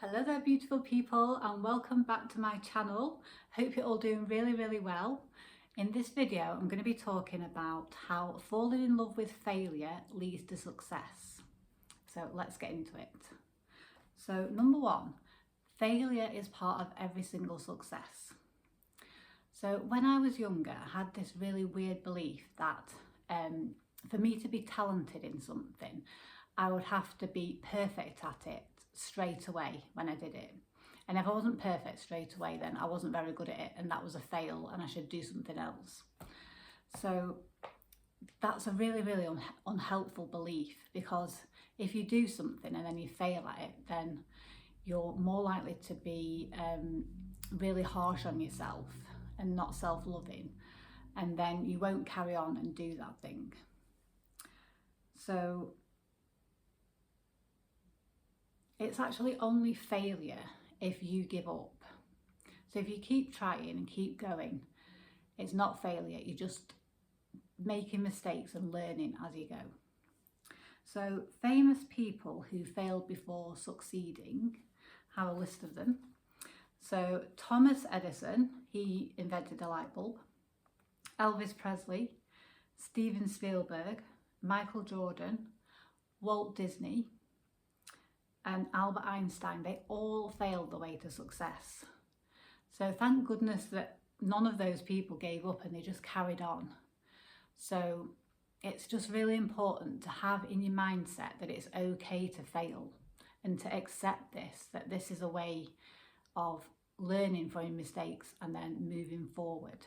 Hello there beautiful people and welcome back to my channel. Hope you're all doing really well. In this video I'm going to be talking about how falling in love with failure leads to success. So let's get into it. So number one, failure is part of every single success. So when I was younger I had this really weird belief that for me to be talented in something I would have to be perfect at it straight away when I did it. And if I wasn't perfect straight away, then I wasn't very good at it and that was a fail and I should do something else. So that's a really unhelpful belief, because if you do something and then you fail at it, then you're more likely to be really harsh on yourself and not self-loving, and then you won't carry on and do that thing. So it's actually only failure if you give up. So if you keep trying and keep going, it's not failure, you're just making mistakes and learning as you go. So famous people who failed before succeeding, have a list of them. So Thomas Edison, he invented the light bulb. Elvis Presley, Steven Spielberg, Michael Jordan, Walt Disney, and Albert Einstein, they all failed the way to success. So thank goodness that none of those people gave up and they just carried on. So it's just really important to have in your mindset that it's okay to fail and to accept this, that this is a way of learning from your mistakes and then moving forward.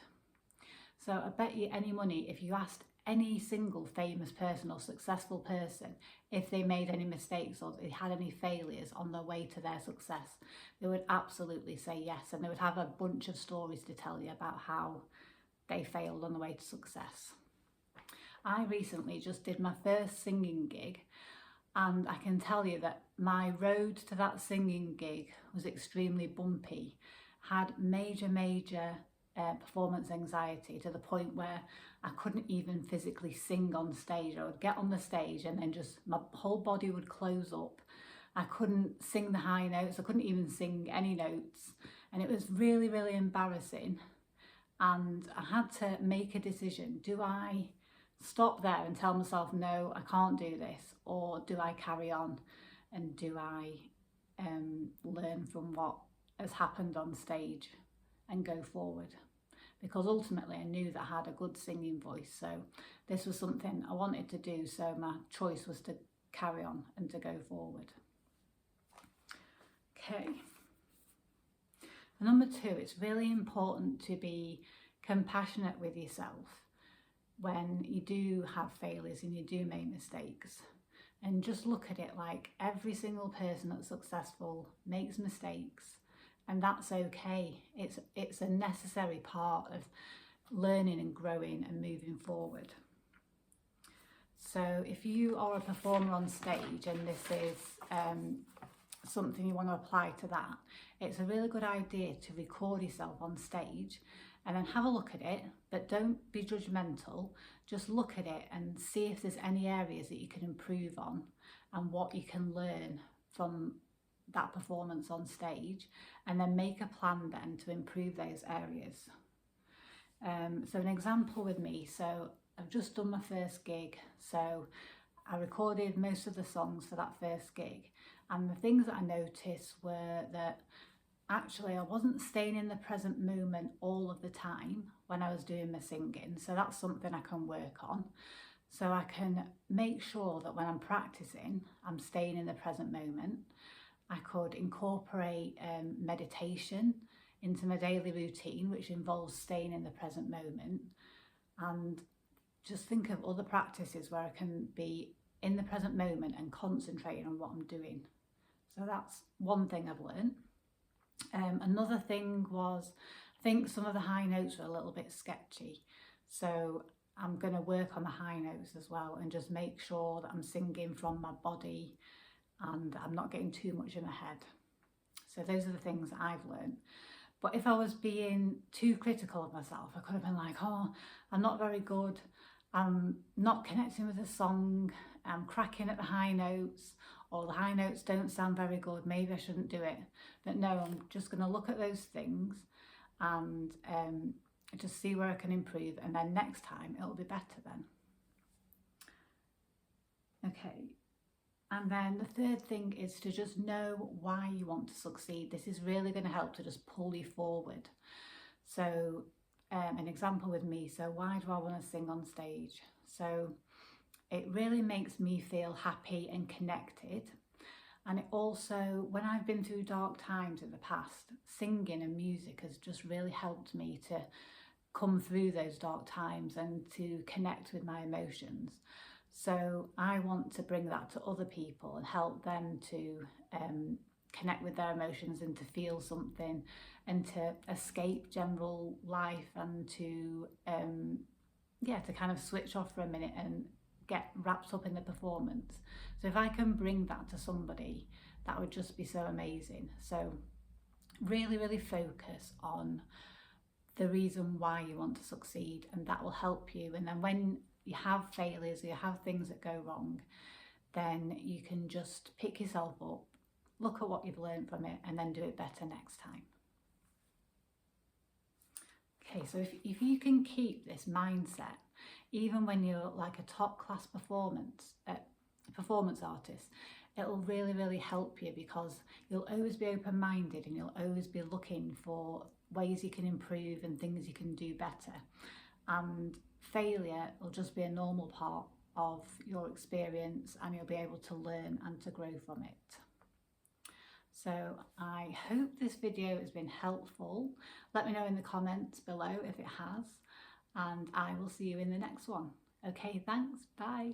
So I bet you any money, if you asked any single famous person or successful person if they made any mistakes or they had any failures on their way to their success, they would absolutely say yes, and they would have a bunch of stories to tell you about how they failed on the way to success. I recently just did my first singing gig, and I can tell you that my road to that singing gig was extremely bumpy. Had major performance anxiety, to the point where I couldn't even physically sing on stage. I would get on the stage and then just my whole body would close up. I couldn't sing the high notes, I couldn't even sing any notes, and it was really embarrassing. And I had to make a decision. Do I stop there and tell myself no, I can't do this, or do I carry on and do I learn from what has happened on stage and go forward? Because ultimately I knew that I had a good singing voice, so this was something I wanted to do, so my choice was to carry on and to go forward. Okay. Number two, it's really important to be compassionate with yourself when you do have failures and you do make mistakes, and just look at it like every single person that's successful makes mistakes. And that's okay. It's a necessary part of learning and growing and moving forward. So if you are a performer on stage and this is something you want to apply to that, it's a really good idea to record yourself on stage and then have a look at it, but don't be judgmental. Just look at it and see if there's any areas that you can improve on and what you can learn from that performance on stage, and then make a plan then to improve those areas. So an example with me, so I've just done my first gig, so I recorded most of the songs for that first gig, and the things that I noticed were that actually I wasn't staying in the present moment all of the time when I was doing my singing. So that's something I can work on. So I can make sure that when I'm practicing, I'm staying in the present moment. I could incorporate meditation into my daily routine, which involves staying in the present moment, and just think of other practices where I can be in the present moment and concentrating on what I'm doing. So that's one thing I've learned. Another thing was, I think some of the high notes were a little bit sketchy, so I'm going to work on the high notes as well and just make sure that I'm singing from my body and I'm not getting too much in my head. So those are the things that I've learned. But if I was being too critical of myself, I could have been like, oh, I'm not very good, I'm not connecting with the song, I'm cracking at the high notes, or the high notes don't sound very good, maybe I shouldn't do it. But no, I'm just going to look at those things and just see where I can improve, and then next time it'll be better then. Okay, and then the third thing is to just know why you want to succeed. This is really going to help to just pull you forward. So an example with me, so why do I want to sing on stage? So it really makes me feel happy and connected. And it also, when I've been through dark times in the past, singing and music has just really helped me to come through those dark times and to connect with my emotions. So I want to bring that to other people and help them to connect with their emotions and to feel something and to escape general life and to to kind of switch off for a minute and get wrapped up in the performance. So if I can bring that to somebody, that would just be so amazing. So really focus on the reason why you want to succeed, and that will help you. And then when you have failures or you have things that go wrong, then you can just pick yourself up, look at what you've learned from it, and then do it better next time. Okay, so if you can keep this mindset, even when you're like a top class performance artist, it will really help you, because you'll always be open-minded and you'll always be looking for ways you can improve and things you can do better. And failure will just be a normal part of your experience, and you'll be able to learn and to grow from it. So I hope this video has been helpful. Let me know in the comments below if it has, and I will see you in the next one. Okay, thanks, bye.